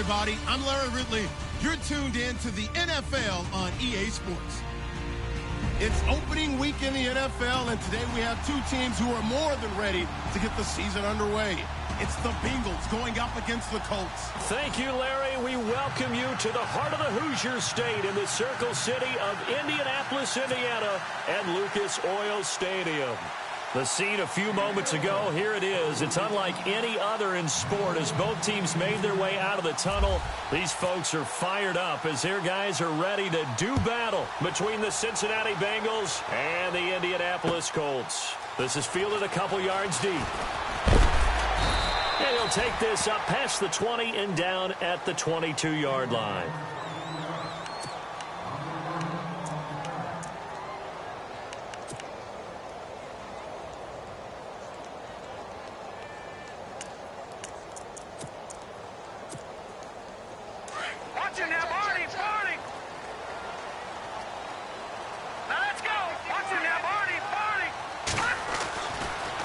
everybody. I'm Larry Ridley. You're tuned in to the NFL on EA Sports. It's opening week in the NFL, and today we have two teams who are more than ready to get the season underway. It's the Bengals going up against the Colts. Thank you, Larry. We welcome you to the heart of the Hoosier State in the Circle City of Indianapolis, Indiana, and Lucas Oil Stadium. The scene a few moments ago, here it is. It's unlike any other in sport as both teams made their way out of the tunnel. These folks are fired up as their guys are ready to do battle between the Cincinnati Bengals and the Indianapolis Colts. This is fielded a couple yards deep. And he'll take this up past the 20 and down at the 22-yard line.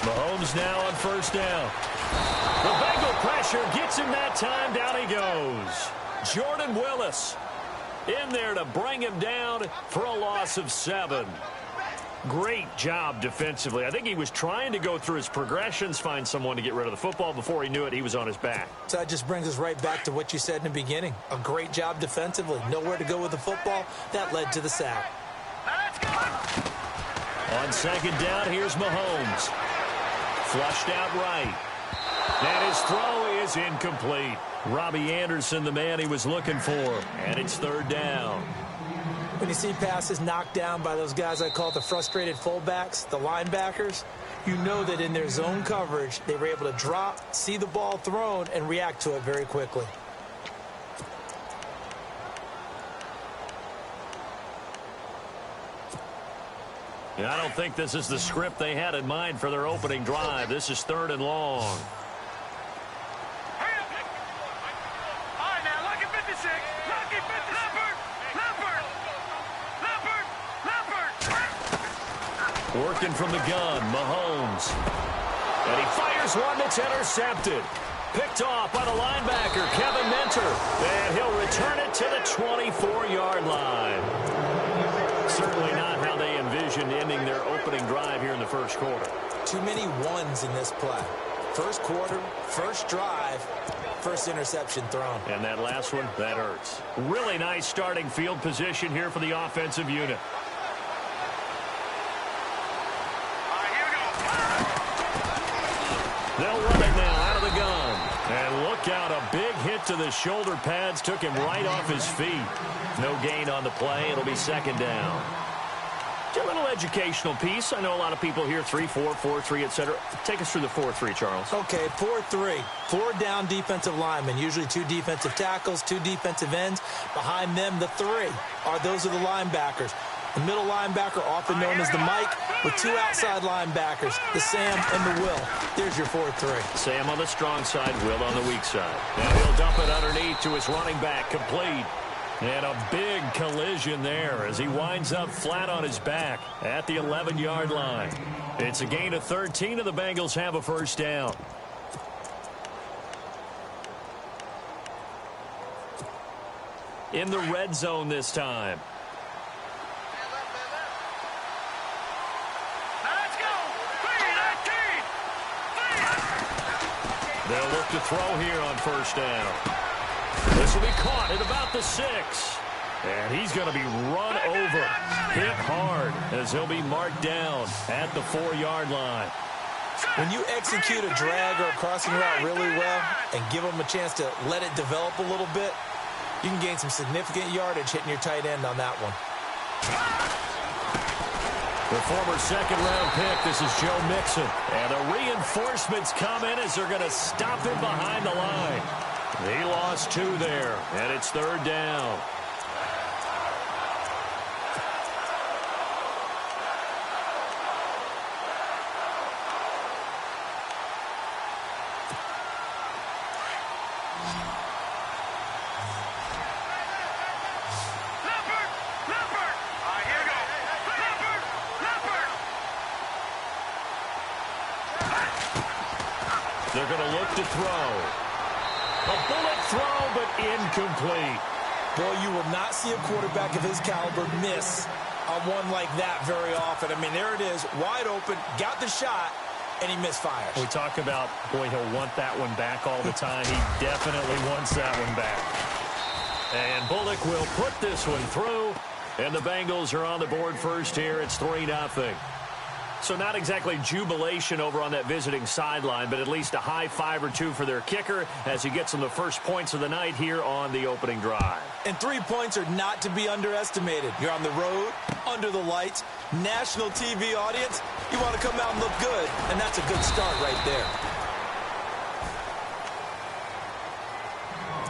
Mahomes now on first down. The Bengal pressure gets him that time. Down he goes. Jordan Willis in there to bring him down for a loss of 7. Great job defensively. I think he was trying to go through his progressions, find someone to get rid of the football. Before he knew it, he was on his back. So that just brings us right back to what you said in the beginning. A great job defensively. Nowhere to go with the football. That led to the sack. On second down, here's Mahomes. Flushed out right. And his throw is incomplete. Robbie Anderson, the man he was looking for. And it's third down. When you see passes knocked down by those guys I call the frustrated fullbacks, the linebackers, you know that in their zone coverage, they were able to drop, see the ball thrown, and react to it very quickly. I don't think this is the script they had in mind for their opening drive. This is third and long. Working from the gun, Mahomes. And he fires one that's intercepted. Picked off by the linebacker, Kevin Minter. And he'll return it to the 24-yard line. Certainly not how they envisioned ending their opening drive here in the first quarter. Too many ones in this play. First quarter, first drive, first interception thrown. And that last one, that hurts. Really nice starting field position here for the offensive unit. They'll run it now out of the gun. And look out, a big hit to the shoulder pads took him right off his feet. No gain on the play. It'll be second down. A little educational piece. I know a lot of people here, 3-4, 4-3, etc. Take us through the 4-3, Charles. Okay, 4-3. 4 down defensive linemen, usually 2 defensive tackles, 2 defensive ends. Behind them, the 3 those are the linebackers. The middle linebacker, often known as the Mike, with 2 outside linebackers, the Sam and the Will. There's your 4-3. Sam on the strong side, Will on the weak side. Now he'll dump it underneath to his running back, complete. And a big collision there as he winds up flat on his back at the 11-yard line. It's a gain of 13, and the Bengals have a first down. In the red zone this time. They'll look to throw here on first down. This will be caught at about the 6. And he's going to be run over, hit hard, as he'll be marked down at the 4-yard line. When you execute a drag or a crossing route really well and give them a chance to let it develop a little bit, you can gain some significant yardage hitting your tight end on that one. The former second-round pick, this is Joe Mixon. And the reinforcements come in as they're going to stop him behind the line. He lost 2 there, and it's third down. They're going to look to throw. A bullet throw, but incomplete. Boy, you will not see a quarterback of his caliber miss on one like that very often. I mean, there it is, wide open, got the shot, and he misfires. We talk about, boy, he'll want that one back all the time. He definitely wants that one back. And Bullock will put this one through, and the Bengals are on the board first here. It's 3-0. So not exactly jubilation over on that visiting sideline, but at least a high five or two for their kicker as he gets them the first points of the night here on the opening drive. And 3 points are not to be underestimated. You're on the road, under the lights, national TV audience. You want to come out and look good, and that's a good start right there.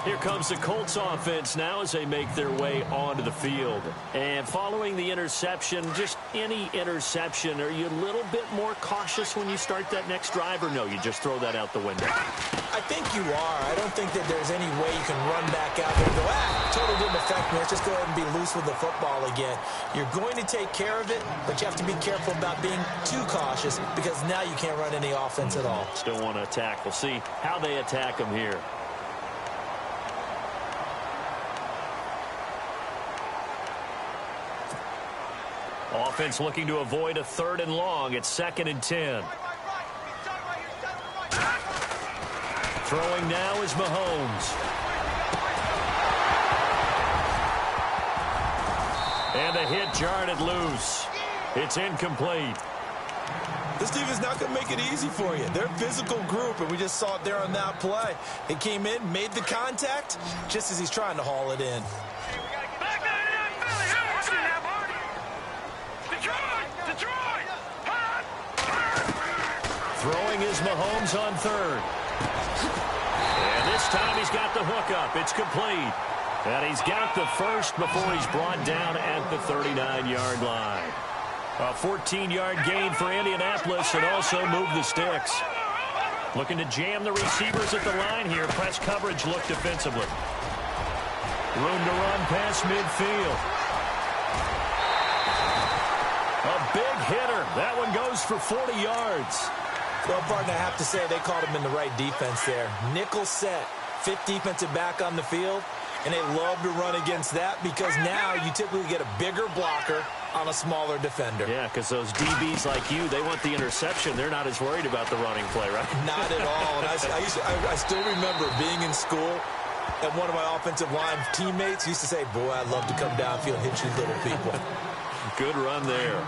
Here comes the Colts offense now as they make their way onto the field. And following the interception, just any interception, are you a little bit more cautious when you start that next drive, or no, you just throw that out the window? I think you are. I don't think that there's any way you can run back out there and go, total didn't affect me. Let's just go ahead and be loose with the football again. You're going to take care of it, but you have to be careful about being too cautious because now you can't run any offense at all. Still want to attack. We'll see how they attack them here. Offense looking to avoid a 3rd and long. It's 2nd and 10. Throwing now is Mahomes. And the hit jarred it loose. It's incomplete. This team is not going to make it easy for you. They're a physical group, and we just saw it there on that play. They came in, made the contact, just as he's trying to haul it in. Throwing is Mahomes on 3rd. And this time he's got the hook up. It's complete. And he's got the first before he's brought down at the 39-yard line. A 14-yard gain for Indianapolis and also move the sticks. Looking to jam the receivers at the line here. Press coverage look defensively. Room to run past midfield. A big hitter. That one goes for 40 yards. Well, partner, I have to say they called him in the right defense there. Nickel set, 5th defensive back on the field, and they love to run against that because now you typically get a bigger blocker on a smaller defender. Yeah, because those DBs like you, they want the interception. They're not as worried about the running play, right? Not at all. And I still remember being in school, and one of my offensive line teammates used to say, boy, I'd love to come downfield and hit you little people. Good run there.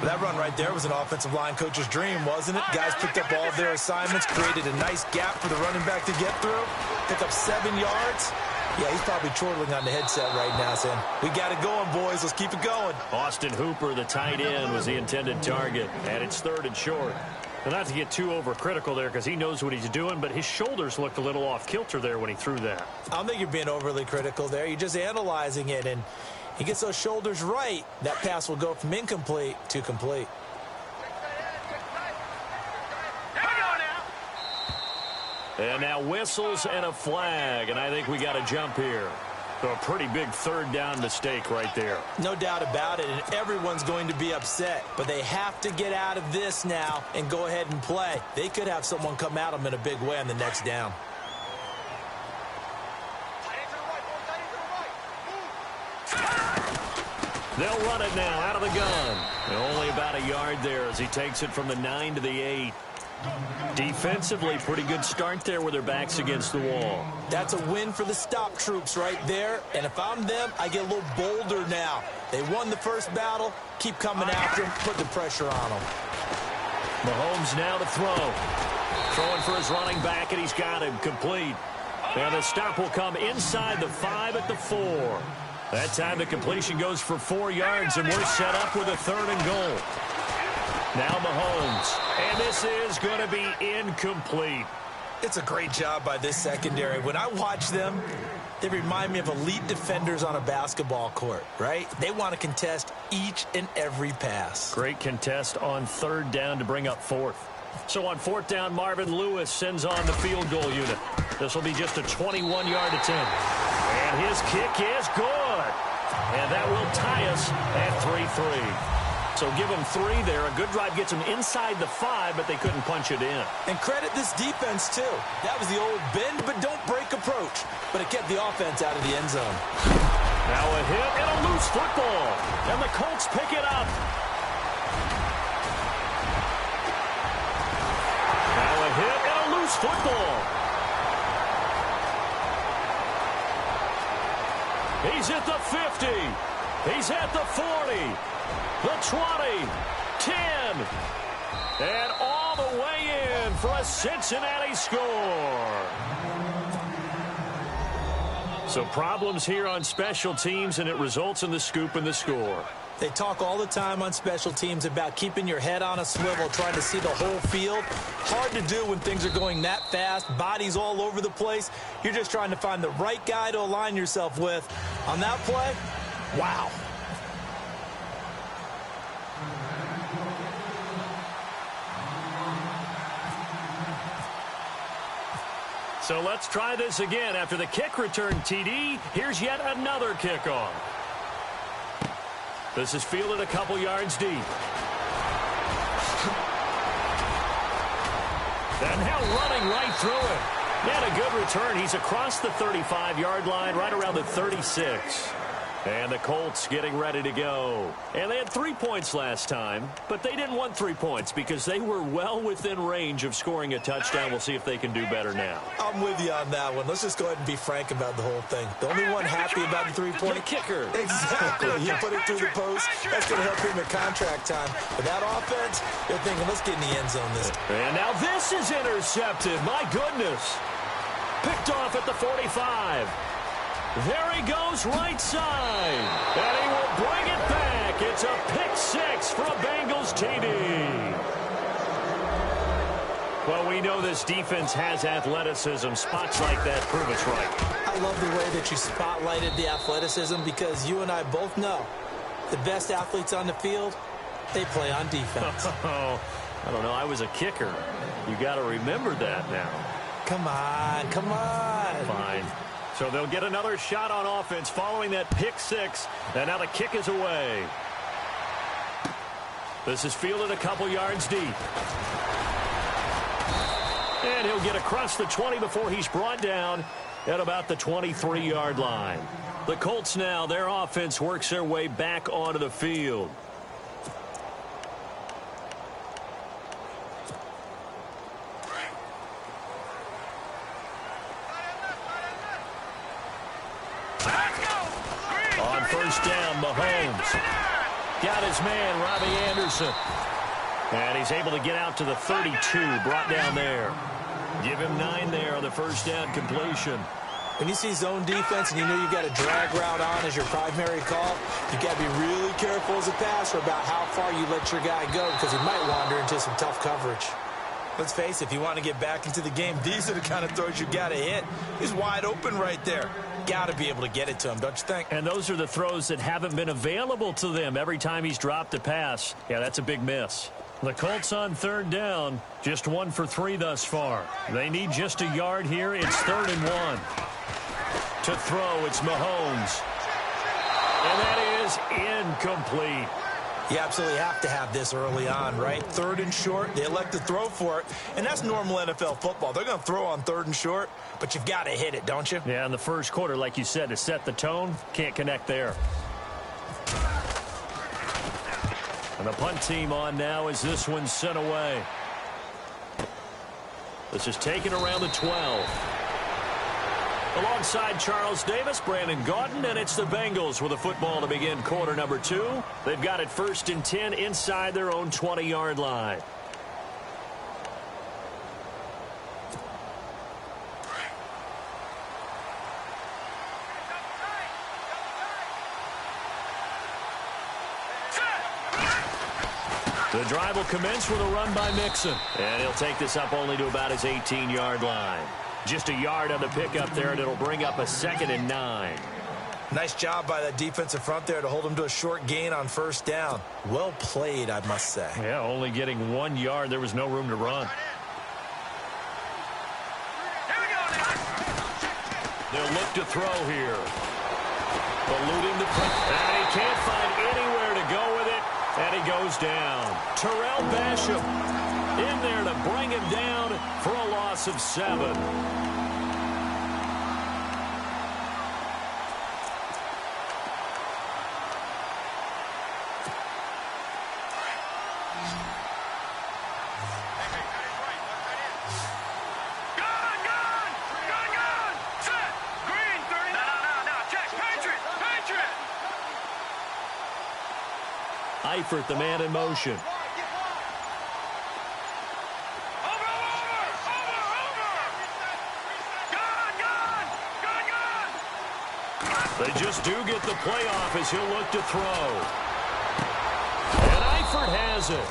That run right there was an offensive line coach's dream, wasn't it? Guys picked up all of their assignments, created a nice gap for the running back to get through, pick up 7 yards. Yeah, he's probably chortling on the headset right now saying, we got it going, boys. Let's keep it going. Austin Hooper, the tight end, was the intended target, and it's 3rd and short. Well, not to get too overcritical there because he knows what he's doing, but his shoulders looked a little off kilter there when he threw that. I don't think you're being overly critical there. You're just analyzing it, and he gets those shoulders right, that pass will go from incomplete to complete. And now whistles and a flag, and I think we got a jump here. So a pretty big 3rd down mistake right there. No doubt about it, and everyone's going to be upset. But they have to get out of this now and go ahead and play. They could have someone come at them in a big way on the next down. They'll run it now out of the gun. Only about a yard there as he takes it from the 9 to the 8. Defensively, pretty good start there with their backs against the wall. That's a win for the stop troops right there. And if I'm them, I get a little bolder now. They won the first battle. Keep coming after them. Put the pressure on them. Mahomes now to throw. Throwing for his running back, and he's got him complete. And the stop will come inside the 5 at the 4. That time the completion goes for 4 yards, and we're set up with a 3rd and goal. Now Mahomes, and this is going to be incomplete. It's a great job by this secondary. When I watch them, they remind me of elite defenders on a basketball court, right? They want to contest each and every pass. Great contest on 3rd down to bring up 4th. So on 4th down, Marvin Lewis sends on the field goal unit. This will be just a 21-yard attempt. And his kick is good. And that will tie us at 3-3. So give them 3 there. A good drive gets them inside the 5, but they couldn't punch it in. And credit this defense, too. That was the old bend but don't break approach. But it kept the offense out of the end zone. Now a hit and a loose football. And the Colts pick it up. Now a hit and a loose football. He's at the 50. He's at the 40. The 20, 10, and all the way in for a Cincinnati score. So problems here on special teams, and it results in the scoop and the score. They talk all the time on special teams about keeping your head on a swivel, trying to see the whole field. Hard to do when things are going that fast, bodies all over the place. You're just trying to find the right guy to align yourself with. On that play, wow. So let's try this again. After the kick return TD, here's yet another kickoff. This is fielded a couple yards deep. And now running right through it. And a good return. He's across the 35-yard line, right around the 36. And the Colts getting ready to go. And they had 3 points last time, but they didn't want 3 points because they were well within range of scoring a touchdown. We'll see if they can do better now. I'm with you on that one. Let's just go ahead and be frank about the whole thing. The only one happy about the 3-point kicker. Exactly. You put it through the post. That's going to help him at contract time. But that offense, they're thinking, let's get in the end zone this time. And now this is intercepted. My goodness. Picked off at the 45. There he goes right side. And he will bring it back. It's a pick 6 for a Bengals TD. Well, we know this defense has athleticism. Spots like that prove it's right. I love the way that you spotlighted the athleticism because you and I both know the best athletes on the field, they play on defense. Oh, I don't know. I was a kicker. You got to remember that now. Come on, come on. Fine. So they'll get another shot on offense following that pick 6. And now the kick is away. This is fielded a couple yards deep. And he'll get across the 20 before he's brought down at about the 23-yard line. The Colts now, their offense works their way back onto the field. On first down, Mahomes got his man, Robbie Anderson. And he's able to get out to the 32, brought down there. Give him 9 there on the first down completion. When you see zone defense and you know you got a drag route on as your primary call, you got to be really careful as a passer about how far you let your guy go because he might wander into some tough coverage. Let's face it, if you want to get back into the game, these are the kind of throws you got to hit. He's wide open right there. Got to be able to get it to him, don't you think? And those are the throws that haven't been available to them every time he's dropped a pass. Yeah, that's a big miss. The Colts on third down, just 1 for 3 thus far. They need just a yard here. It's 3rd and 1. To throw, it's Mahomes. And that is incomplete. You absolutely have to have this early on, right? 3rd and short, they elect to throw for it, and that's normal NFL football. They're going to throw on 3rd and short, but you've got to hit it, don't you? Yeah, in the first quarter, like you said, to set the tone, can't connect there. And the punt team on now as this one's sent away. This is taken around the 12. Alongside Charles Davis, Brandon Gaudin, and it's the Bengals with a football to begin quarter number 2. They've got it 1st and 10 inside their own 20-yard line. The drive will commence with a run by Mixon. And he'll take this up only to about his 18-yard line. Just a yard on the pickup there, and it'll bring up a 2nd and 9. Nice job by that defensive front there to hold him to a short gain on first down. Well played, I must say. Yeah, only getting 1 yard. There was no room to run. They'll look to throw here. Eluding the pressure. And he can't find anywhere to go with it. And he goes down. Terrell Basham in there to bring him down for a loss of 7. Eifert, the man in motion. They just do get the play off as he'll look to throw. And Eifert has it.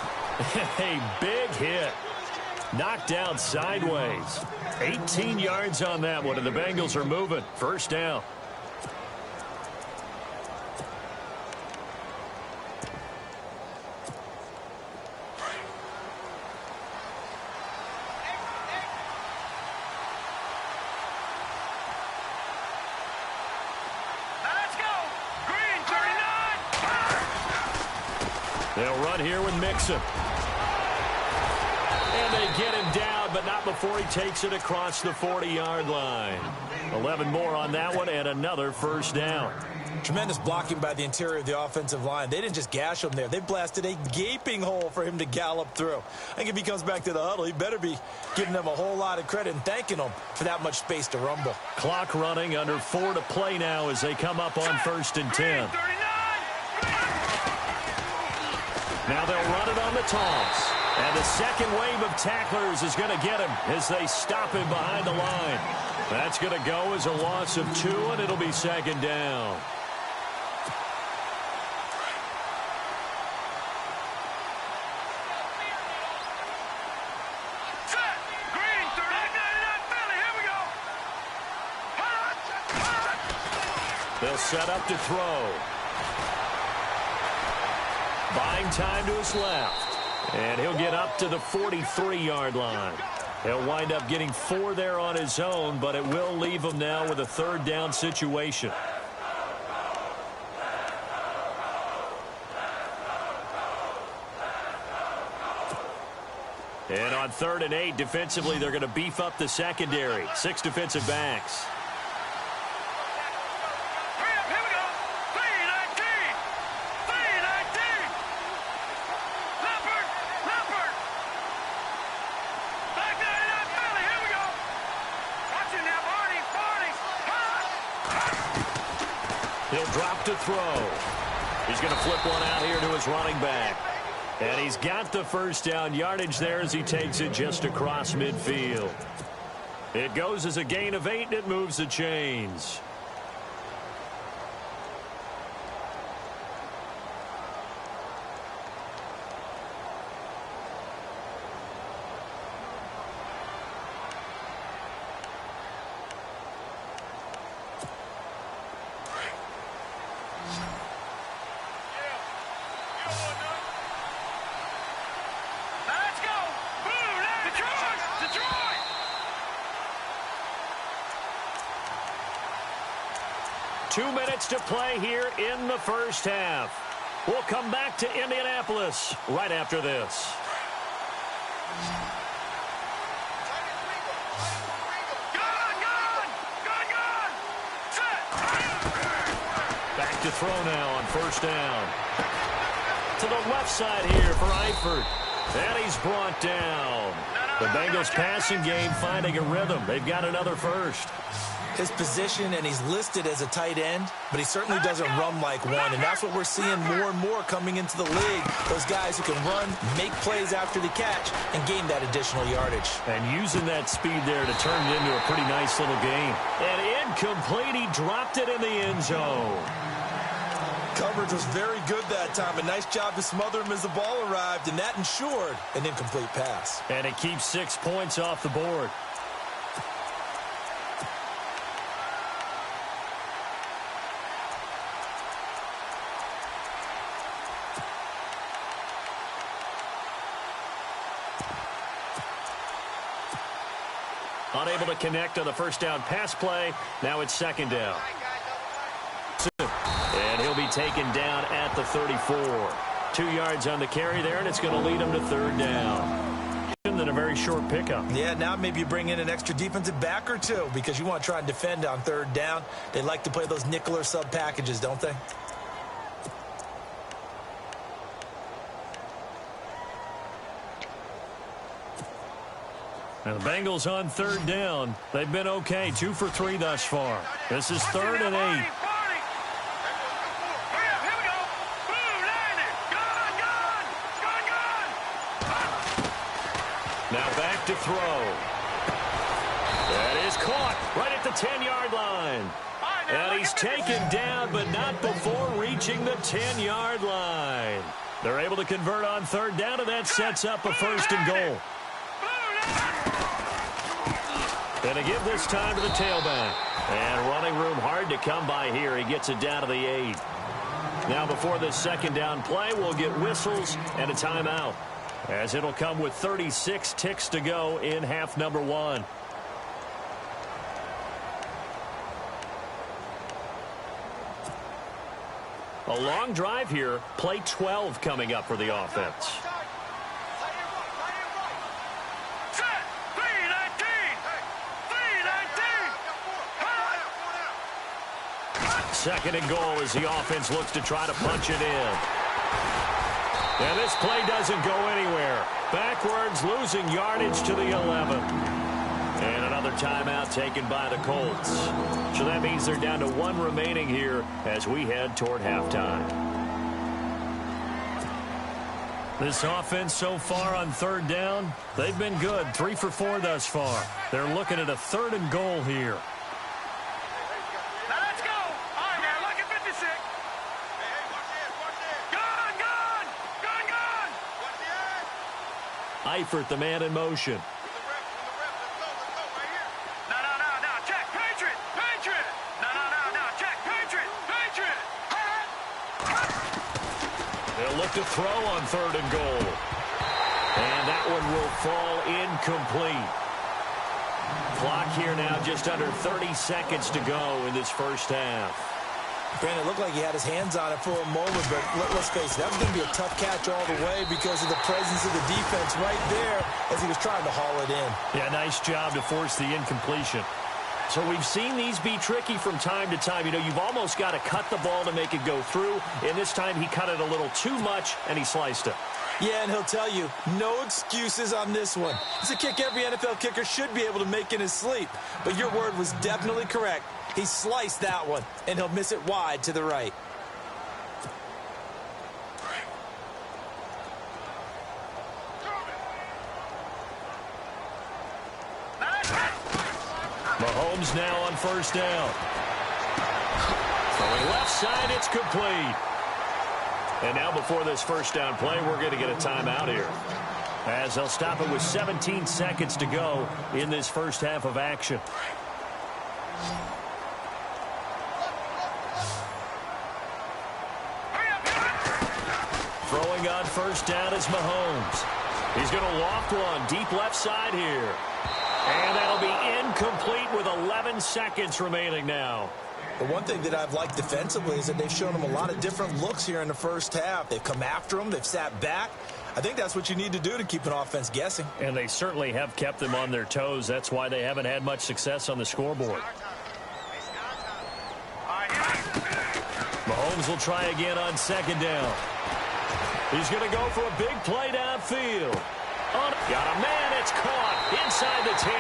A big hit. Knocked down sideways. 18 yards on that one, and the Bengals are moving. First down. They'll run here with Mixon. And they get him down, but not before he takes it across the 40-yard line. 11 more on that one, and another first down. Tremendous blocking by the interior of the offensive line. They didn't just gash him there. They blasted a gaping hole for him to gallop through. I think if he comes back to the huddle, he better be giving them a whole lot of credit and thanking them for that much space to rumble. Clock running, under 4 to play now as they come up on 1st and 10. Now they'll run it on the toss. And the second wave of tacklers is going to get him as they stop him behind the line. That's going to go as a loss of 2, and it'll be 2nd down. They'll set up to throw. Buying time to his left. And he'll get up to the 43-yard line. He'll wind up getting 4 there on his own, but it will leave him now with a 3rd down situation. And on 3rd and 8, defensively, they're going to beef up the secondary. 6 defensive backs. He'll drop to throw. He's going to flip one out here to his running back. And he's got the first down yardage there as he takes it just across midfield. It goes as a gain of 8, and it moves the chains. To play here in the first half. We'll come back to Indianapolis right after this. Back to throw now on 1st down. To the left side here for Eifert. And he's brought down. The Bengals passing game finding a rhythm. They've got another first. His position, and he's listed as a tight end, but he certainly doesn't run like one, and that's what we're seeing more and more coming into the league. Those guys who can run, make plays after the catch, and gain that additional yardage. And using that speed there to turn it into a pretty nice little game. And incomplete, he dropped it in the end zone. Coverage was very good that time. A nice job to smother him as the ball arrived, and that ensured an incomplete pass. And it keeps 6 points off the board. Unable to connect on the first down pass play. Now it's 2nd down. And he'll be taken down at the 34. 2 yards on the carry there, and it's going to lead them to third down. Than a very short pickup. Yeah, now maybe you bring in an extra defensive back or two because you want to try and defend on third down. They like to play those nickel or sub packages, don't they? And the Bengals on third down. They've been okay, 2 for 3 thus far. This is 3rd and 8. Now back to throw. That is caught right at the 10-yard line. And he's taken down, but not before reaching the 10-yard line. They're able to convert on third down, and that sets up a 1st and goal. And to give this time to the tailback. And running room hard to come by here. He gets it down to the 8. Now before this 2nd down play, we'll get whistles and a timeout, as it'll come with 36 ticks to go in half number 1. A long drive here. Play 12 coming up for the offense. Second and goal as the offense looks to try to punch it in. And this play doesn't go anywhere. Backwards, losing yardage to the 11. And another timeout taken by the Colts. So that means they're down to 1 remaining here as we head toward halftime. This offense so far on third down, they've been good. 3 for 4 thus far. They're looking at a 3rd and goal here. Eifert, the man in motion. No, check, Patriot, Patriot. No, check, Patriot, Patriot. They'll look to throw on 3rd and goal. And that one will fall incomplete. Clock here now just under 30 seconds to go in this first half. Brandon, it looked like he had his hands on it for a moment, but let's face it, that was going to be a tough catch all the way because of the presence of the defense right there as he was trying to haul it in. Yeah, nice job to force the incompletion. So we've seen these be tricky from time to time. You know, you've almost got to cut the ball to make it go through, and this time he cut it a little too much, and he sliced it. Yeah, and he'll tell you, no excuses on this one. It's a kick every NFL kicker should be able to make in his sleep, but your word was definitely correct. He sliced that one, and he'll miss it wide to the right. Mahomes now on 1st down. Throwing left side, it's complete. And now before this 1st down play, we're going to get a timeout here, as they'll stop it with 17 seconds to go in this first half of action. Throwing on 1st down is Mahomes. He's going to loft one deep left side here. And that'll be incomplete with 11 seconds remaining now. The one thing that I've liked defensively is that they've shown him a lot of different looks here in the first half. They've come after him. They've sat back. I think that's what you need to do to keep an offense guessing. And they certainly have kept them on their toes. That's why they haven't had much success on the scoreboard. Mahomes will try again on 2nd down. He's going to go for a big play downfield. Got a man, it's caught inside the 10.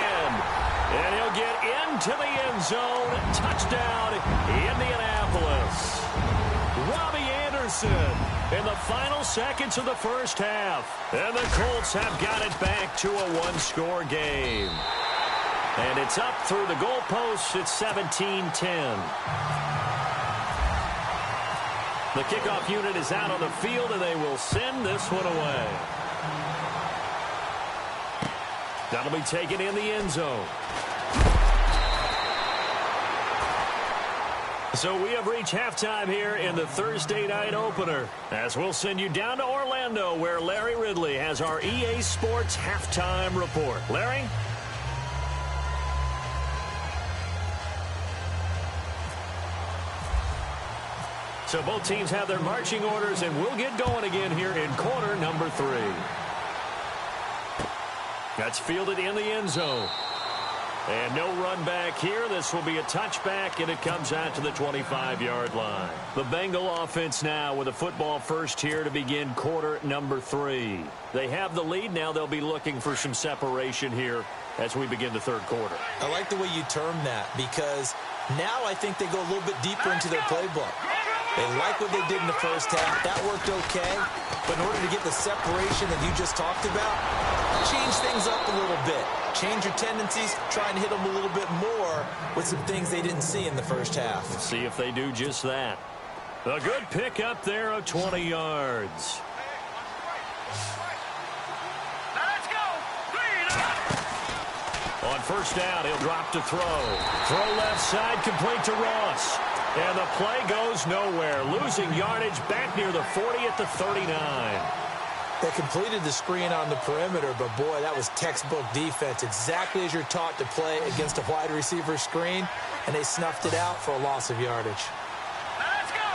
And he'll get into the end zone. Touchdown, Indianapolis. Robbie Anderson in the final seconds of the first half. And the Colts have got it back to a 1-score game. And it's up through the goalposts. It's 17-10. The kickoff unit is out on the field, and they will send this one away. That'll be taken in the end zone. So we have reached halftime here in the Thursday night opener, as we'll send you down to Orlando, where Larry Ridley has our EA Sports halftime report. Larry? So both teams have their marching orders, and we'll get going again here in quarter number 3. That's fielded in the end zone. And no run back here. This will be a touchback, and it comes out to the 25-yard line. The Bengal offense now with a football first here to begin quarter number 3. They have the lead. Now they'll be looking for some separation here as we begin the third quarter. I like the way you term that, because now I think they go a little bit deeper into their playbook. They like what they did in the first half. That worked okay. But in order to get the separation that you just talked about, change things up a little bit. Change your tendencies. Try and hit them a little bit more with some things they didn't see in the first half. Let's see if they do just that. A good pick up there of 20 yards. Let's go. On first down, he'll drop to throw. Throw left side, complete to Ross. And the play goes nowhere. Losing yardage back near the 40 at the 39. They completed the screen on the perimeter, but boy, that was textbook defense. Exactly as you're taught to play against a wide receiver screen, and they snuffed it out for a loss of yardage. Let's go.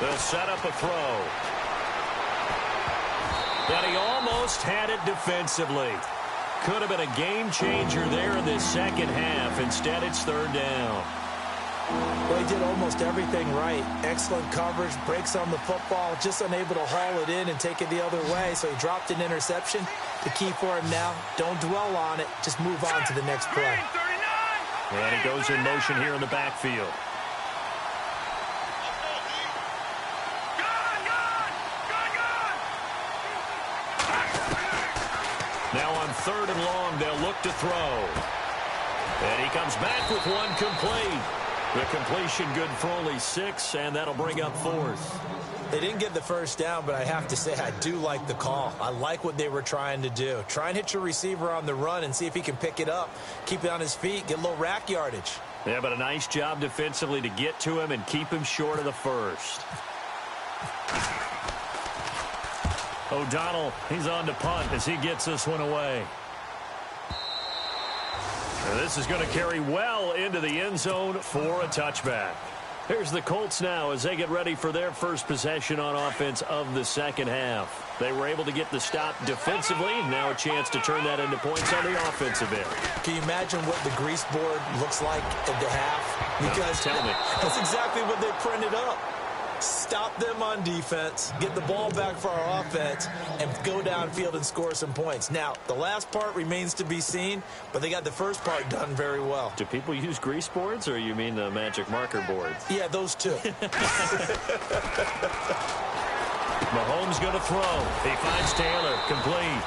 They'll set up a throw. But he almost had it defensively. Could have been a game changer there in this second half. Instead, it's third down. Well, he did almost everything right. Excellent coverage, breaks on the football, just unable to haul it in and take it the other way. So he dropped an interception. The key for him now, don't dwell on it. Just move on to the next play. And he goes in motion here in the backfield. Now on third and long, they'll look to throw. And he comes back with one complete. The completion good for only 6, and that'll bring up fourth. They didn't get the first down, but I have to say I do like the call. I like what they were trying to do. Try and hit your receiver on the run and see if he can pick it up. Keep it on his feet, get a little rack yardage. Yeah, but a nice job defensively to get to him and keep him short of the first. O'Donnell, he's on to punt as he gets this one away. And this is going to carry well into the end zone for a touchback. Here's the Colts now as they get ready for their first possession on offense of the second half. They were able to get the stop defensively. Now a chance to turn that into points on the offensive end. Can you imagine what the grease board looks like at the half? Because tell me. That's exactly what they printed up. Stop them on defense, get the ball back for our offense, and go downfield and score some points. Now, the last part remains to be seen, but they got the first part done very well. Do people use grease boards, or you mean the magic marker boards? Yeah, those two. Mahomes going to throw. He finds Taylor, complete.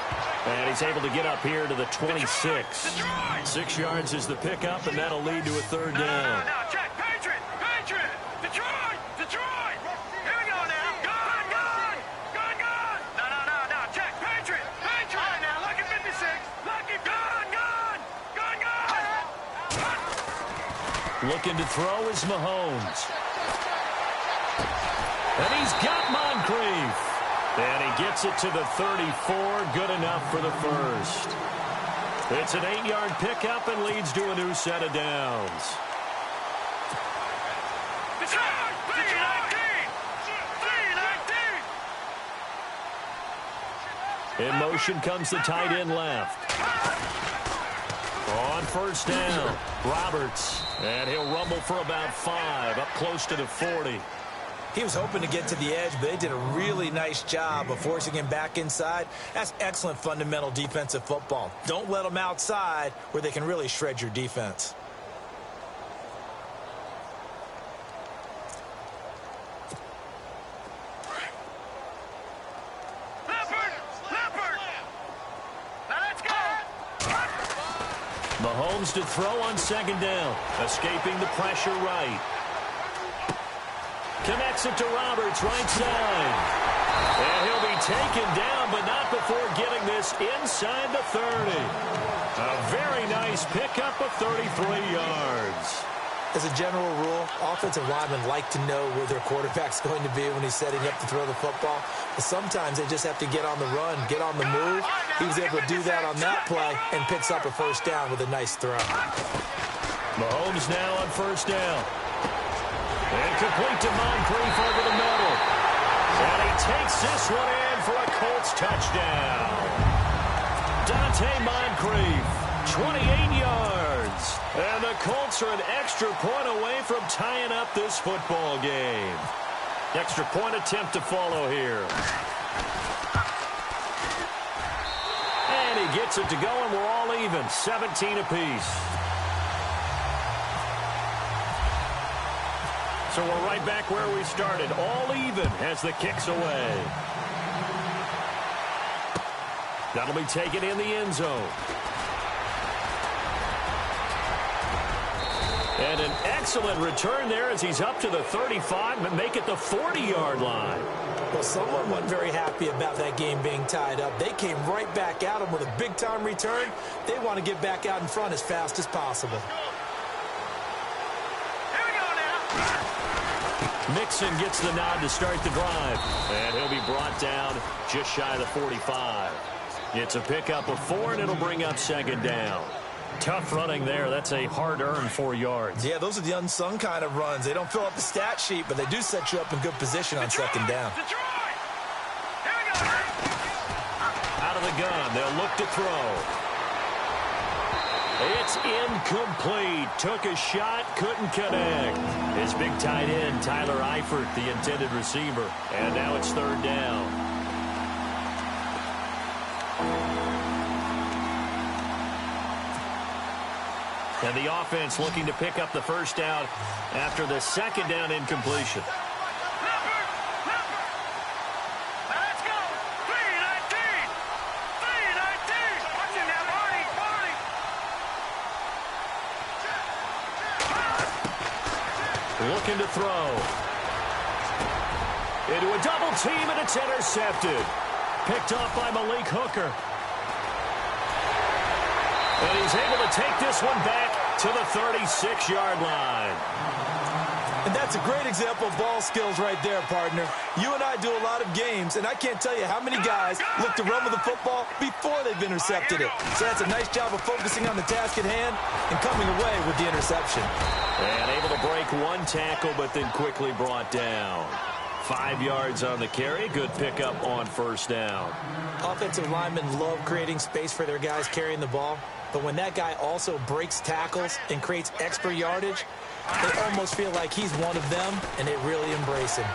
And he's able to get up here to the 26. 6 yards is the pickup, and that'll lead to a third down. Now, check. Patriot. Detroit. Here we go now. Gun. No. Check. Patriot. All right, now, lucky 56. Lucky. Gun. Looking to throw is Mahomes. And he's got Moncrief. And he gets it to the 34. Good enough for the first. It's an 8-yard pickup and leads to a new set of downs. In motion comes the tight end left. On first down, Roberts. And he'll rumble for about 5, up close to the 40. He was hoping to get to the edge, but they did a really nice job of forcing him back inside. That's excellent fundamental defensive football. Don't let them outside where they can really shred your defense. Mahomes to throw on second down. Escaping the pressure right. Connects it to Roberts, right side. And he'll be taken down, but not before getting this inside the 30. A very nice pickup of 33 yards. As a general rule, offensive linemen like to know where their quarterback's going to be when he's setting up to throw the football. But sometimes they just have to get on the run, get on the move. He was able to do that on that play and picks up a first down with a nice throw. Mahomes now on first down. And complete to Moncrief over the middle. And he takes this one in for a Colts touchdown. Dante Moncrief, 28 yards. And the Colts are an extra point away from tying up this football game. Extra point attempt to follow here. And he gets it to go, and we're all even, 17 apiece. So we're right back where we started, all even as the kick's away. That'll be taken in the end zone. And an excellent return there as he's up to the 35 and make it the 40-yard line. Well, someone wasn't very happy about that game being tied up. They came right back at him with a big-time return. They want to get back out in front as fast as possible. Mixon gets the nod to start the drive. And he'll be brought down just shy of the 45. It's a pickup of 4, and it'll bring up second down. Tough running there. That's a hard-earned 4 yards. Yeah, those are the unsung kind of runs. They don't fill up the stat sheet, but they do set you up in good position on second down. Out of the gun. They'll look to throw. It's incomplete. Took a shot, couldn't connect. His big tight end, Tyler Eifert, the intended receiver. And now it's third down. And the offense looking to pick up the first down after the second down incompletion. Let's go. 319. 319. Watching that party. Looking to throw. Into a double team, and it's intercepted. Picked off by Malik Hooker. And he's able to take this one back to the 36-yard line. And that's a great example of ball skills right there, partner. You and I do a lot of games, and I can't tell you how many guys look to run with the football before they've intercepted it. So that's a nice job of focusing on the task at hand and coming away with the interception. And able to break one tackle, but then quickly brought down. 5 yards on the carry. Good pickup on first down. Offensive linemen love creating space for their guys carrying the ball. But when that guy also breaks tackles and creates extra yardage, they almost feel like he's one of them, and they really embrace him.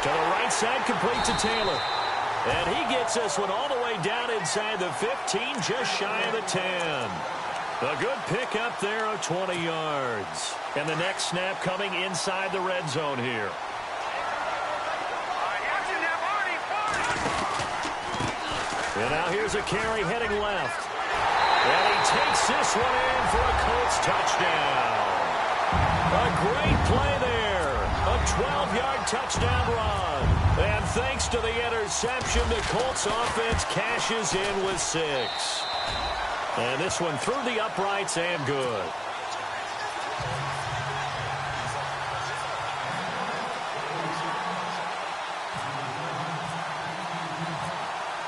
To the right side, complete to Taylor. And he gets this one all the way down inside the 15, just shy of the 10. A good pickup there of 20 yards. And the next snap coming inside the red zone here. And now here's a carry heading left. And he takes this one in for a Colts touchdown. A great play there. A 12-yard touchdown run. And thanks to the interception, the Colts offense cashes in with 6. And this one through the uprights and good.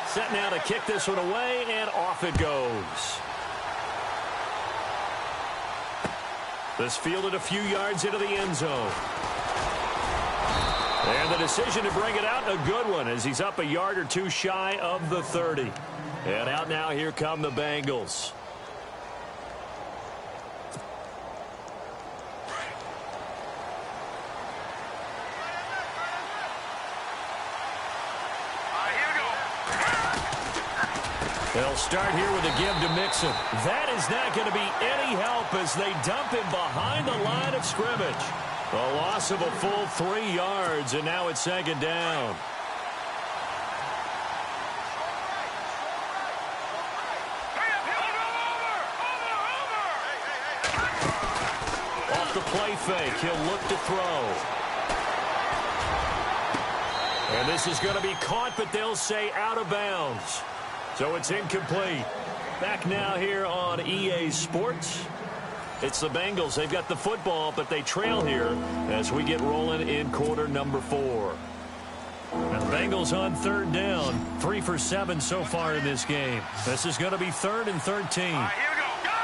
Set now to kick this one away, and off it goes. This fielded a few yards into the end zone. And the decision to bring it out, a good one, as he's up a yard or two shy of the 30. And out now, here come the Bengals. They'll start here with a give to Mixon. That is not going to be any help as they dump him behind the line of scrimmage. A loss of a full 3 yards, and now it's second down. Off the play fake, he'll look to throw. And this is going to be caught, but they'll say out of bounds. So it's incomplete. Back now here on EA Sports. It's the Bengals. They've got the football, but they trail here as we get rolling in quarter number 4. And the Bengals on third down. 3 for 7 so far in this game. This is going to be 3rd and 13. Here we go. Gun!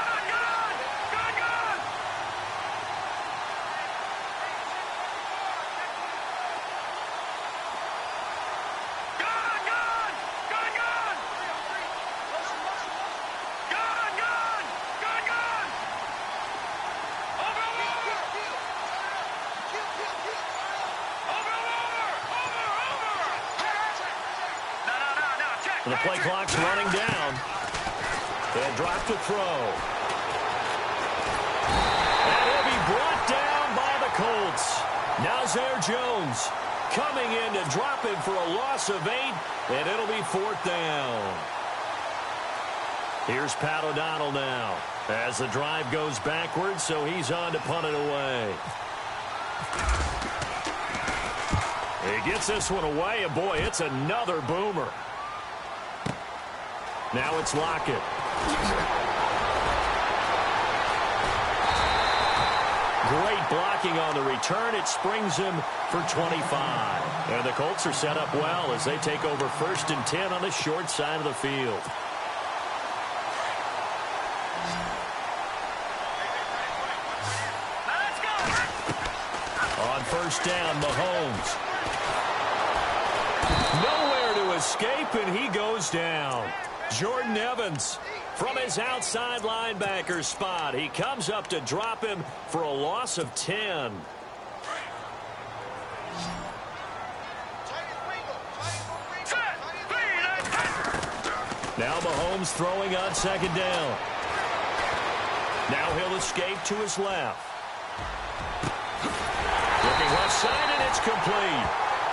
The play clock's running down. And drop to throw. And he'll be brought down by the Colts. Nazir Jones coming in to drop him for a loss of 8, and it'll be 4th down. Here's Pat O'Donnell now as the drive goes backwards, so he's on to punt it away. He gets this one away, and boy, it's another boomer. Now it's Lockett. Great blocking on the return. It springs him for 25. And the Colts are set up well as they take over 1st and 10 on the short side of the field. On 1st down, Mahomes. Nowhere to escape, and he goes down. Jordan Evans from his outside linebacker spot. He comes up to drop him for a loss of 10. Now Mahomes throwing on 2nd down. Now he'll escape to his left. Looking left side, and it's complete.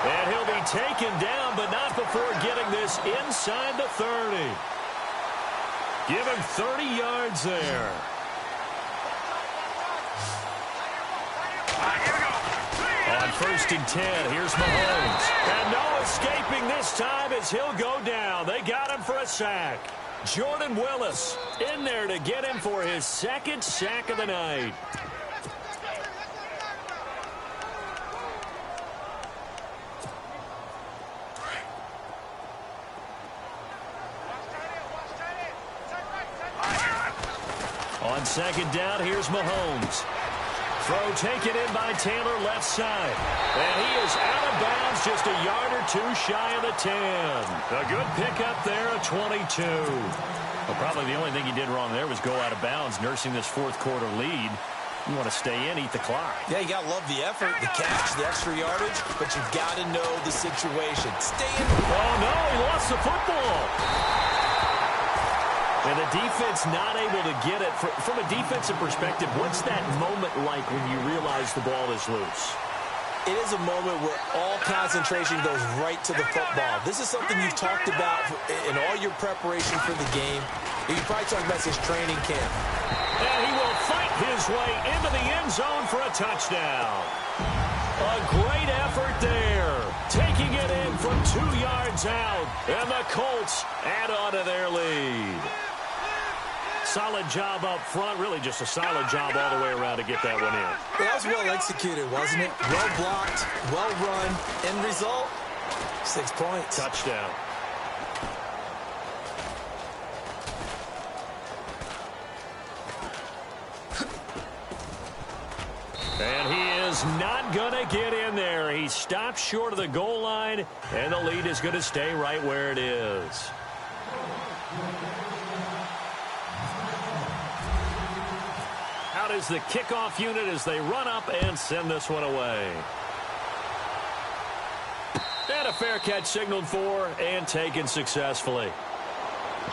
And he'll be taken down, but not before getting this inside the 30. Give him 30 yards there. On 1st and 10, here's Mahomes. And no escaping this time as he'll go down. They got him for a sack. Jordan Willis in there to get him for his 2nd sack of the night. On 2nd down, here's Mahomes. Throw taken in by Taylor left side. And he is out of bounds just a yard or 2 shy of the 10. A good pickup there, a 22. Well, probably the only thing he did wrong there was go out of bounds, nursing this 4th quarter lead. You want to stay in, eat the clock. Yeah, you got to love the effort, the catch, the extra yardage, but you've got to know the situation. Stay in. Oh, no, he lost the football. And the defense not able to get it. From a defensive perspective, what's that moment like when you realize the ball is loose? It is a moment where all concentration goes right to the football. This is something you've talked about in all your preparation for the game. You probably talked about this training camp. And he will fight his way into the end zone for a touchdown. A great effort there. Taking it in from 2 yards out. And the Colts add on to their lead. Solid job up front. Really just a solid job all the way around to get that one in. Well, that was well executed, wasn't it? Well blocked, well run. End result, 6 points. Touchdown. And he is not going to get in there. He stops short of the goal line, and the lead is going to stay right where it is. Out is the kickoff unit as they run up and send this one away. And a fair catch signaled for and taken successfully.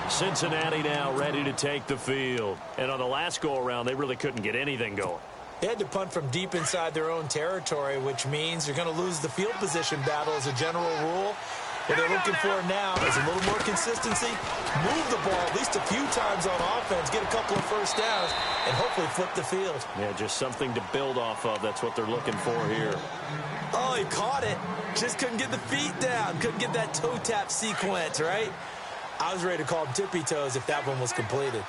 Cincinnati now ready to take the field. And on the last go-around, they really couldn't get anything going. They had to punt from deep inside their own territory, which means you're going to lose the field position battle as a general rule. What they're looking for now is a little more consistency, move the ball at least a few times on offense, get a couple of 1st downs, and hopefully flip the field. Yeah, just something to build off of. That's what they're looking for here. Oh, he caught it. Just couldn't get the feet down. Couldn't get that toe tap sequence, right? I was ready to call him tippy toes if that one was completed.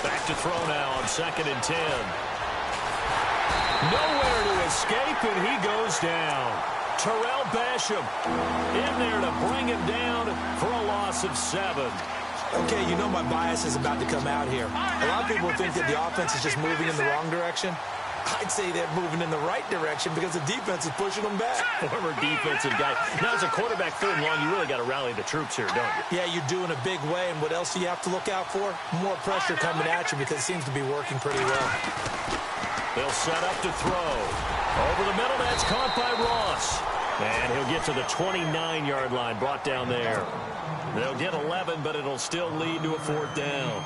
Back to throw now on 2nd and 10. Nowhere to escape, and he goes down. Terrell Basham in there to bring him down for a loss of 7. Okay, you know my bias is about to come out here. A lot of people think that the offense is just moving in the wrong direction. I'd say they're moving in the right direction because the defense is pushing them back. Former defensive guy. Now, as a quarterback 3rd and long, you really got to rally the troops here, don't you? Yeah, you do in a big way. And what else do you have to look out for? More pressure coming at you because it seems to be working pretty well. They'll set up to throw. Over the middle, that's caught by Ross. And he'll get to the 29-yard line, brought down there. They'll get 11, but it'll still lead to a 4th down.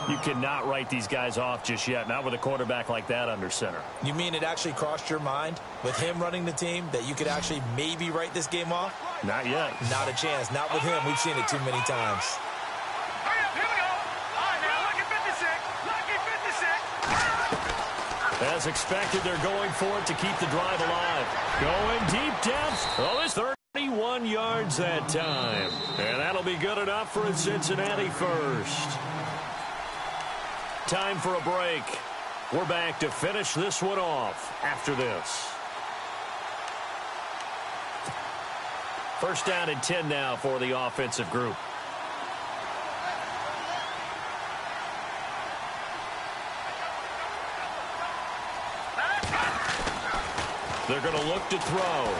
You cannot write these guys off just yet, not with a quarterback like that under center. You mean it actually crossed your mind with him running the team that you could actually maybe write this game off? Not yet. Not a chance. Not with him. We've seen it too many times. Hurry up, here we go. All right, now, lucky 56. Lucky 56. As expected, they're going for it to keep the drive alive. Going deep down. Oh, it's 31 yards that time. And that'll be good enough for a Cincinnati first. Time for a break. We're back to finish this one off after this. First down and 10 now for the offensive group. They're going to look to throw.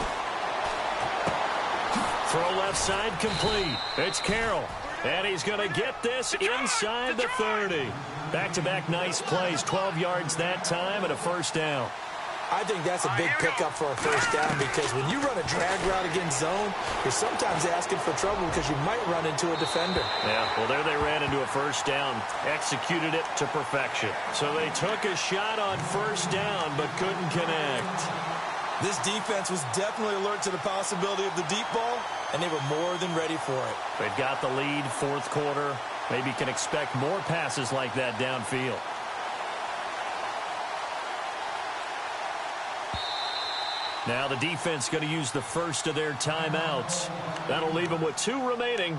Throw left side complete. It's Carroll. And he's going to get this inside the 30. Back-to-back nice plays. 12 yards that time and a first down. I think that's a big pickup for a first down because when you run a drag route against zone, you're sometimes asking for trouble because you might run into a defender. Yeah, well, there they ran into a first down. Executed it to perfection. So they took a shot on first down but couldn't connect. This defense was definitely alert to the possibility of the deep ball, and they were more than ready for it. They've got the lead, 4th quarter. Maybe can expect more passes like that downfield. Now the defense going to use the first of their timeouts. That'll leave them with 2 remaining.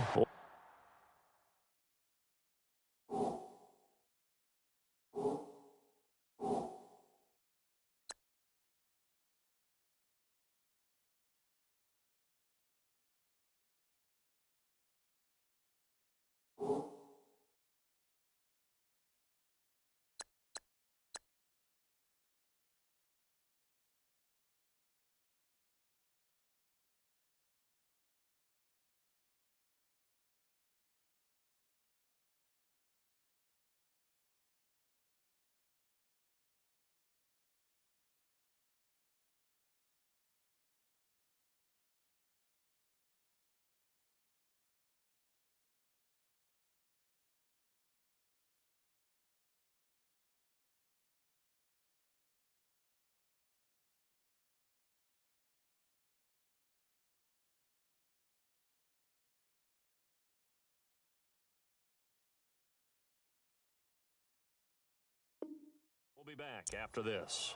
We'll be back after this.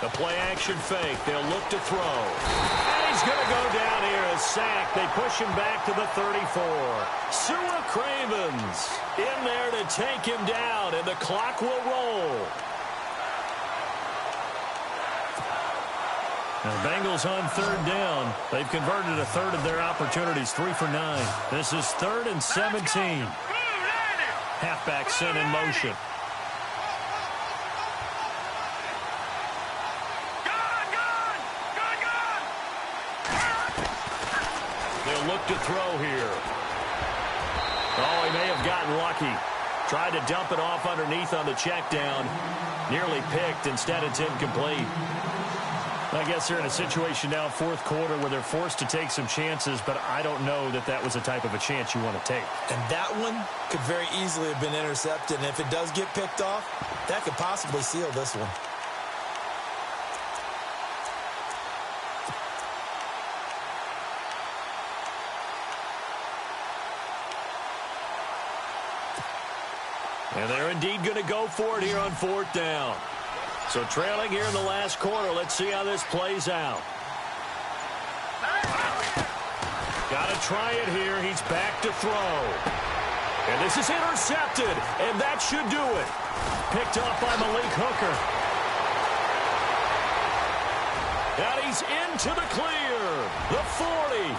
The play action fake. They'll look to throw. And he's going to go down here. A sack. They push him back to the 34. Sua Cravens in there to take him down, and the clock will roll. Now, the Bengals on 3rd down. They've converted a third of their opportunities, 3 for 9. This is 3rd and 17. Halfback sent in motion. Look to throw here. Oh, he may have gotten lucky. Tried to dump it off underneath on the check down. Nearly picked. Instead, it's incomplete. I guess they're in a situation now, 4th quarter, where they're forced to take some chances, but I don't know that that was the type of a chance you want to take. And that one could very easily have been intercepted. And if it does get picked off, that could possibly seal this one. And they're indeed going to go for it here on 4th down. So trailing here in the last quarter. Let's see how this plays out. Got to try it here. He's back to throw. And this is intercepted. And that should do it. Picked off by Malik Hooker. And he's into the clear. The 40.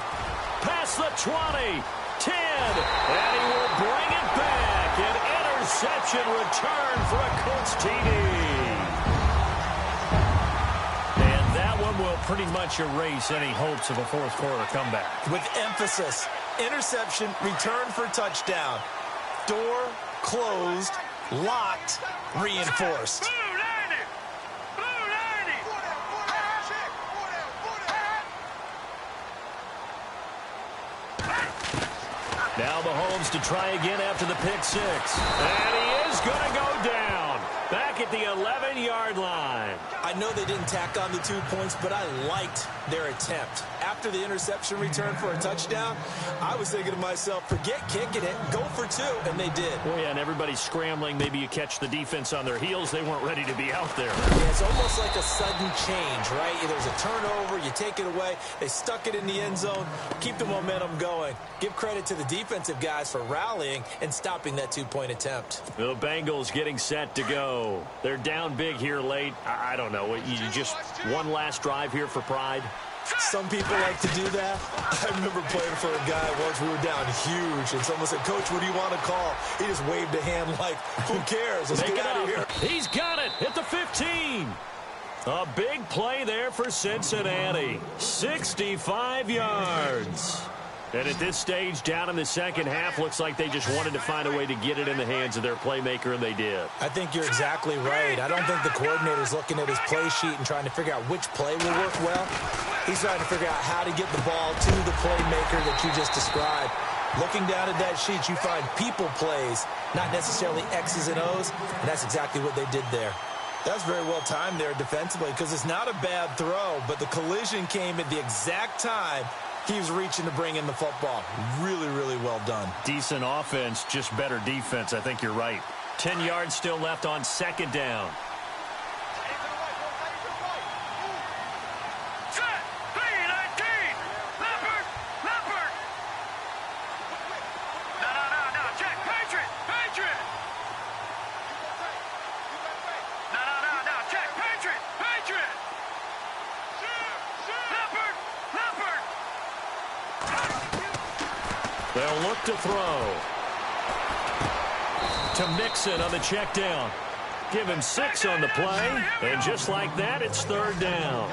Past the 20. 10, and he will bring it back. An interception return for a Colts TD. And that one will pretty much erase any hopes of a fourth quarter comeback. With emphasis, interception, return for touchdown. Door closed, locked, reinforced. Blue 90! Blue 90! Now Mahomes to try again after the pick six. And he is going to go down. Back at the 11-yard line. I know they didn't tack on the 2 points, but I liked their attempt. After the interception return for a touchdown, I was thinking to myself, forget kicking it, go for 2, and they did. Well, yeah, and everybody's scrambling. Maybe you catch the defense on their heels. They weren't ready to be out there. Yeah, it's almost like a sudden change, right? There's a turnover, you take it away, they stuck it in the end zone, keep the momentum going. Give credit to the defensive guys for rallying and stopping that 2-point attempt. The Bengals getting set to go. They're down big here late. I don't know. You just one last drive here for pride? Some people like to do that. I remember playing for a guy once. We were down huge, and someone said, Coach, what do you want to call? He just waved a hand like, who cares? Let's get out of here. He's got it at the 15. A big play there for Cincinnati. 65 yards. And at this stage, down in the second half, looks like they just wanted to find a way to get it in the hands of their playmaker, and they did. I think you're exactly right. I don't think the coordinator's looking at his play sheet and trying to figure out which play will work well. He's trying to figure out how to get the ball to the playmaker that you just described. Looking down at that sheet, you find people plays, not necessarily X's and O's, and that's exactly what they did there. That's very well timed there defensively because it's not a bad throw, but the collision came at the exact time he was reaching to bring in the football. Really, really well done. Decent offense, just better defense. I think you're right. 10 yards still left on second down. Set! B-19! Leopard! Leopard! No, check! Patriot! Patriot! No, check! Patriot! Patriot! Leopard! Leopard! They'll look to throw. To Mixon on the check down. Give him 6 on the play. And just like that, it's third down.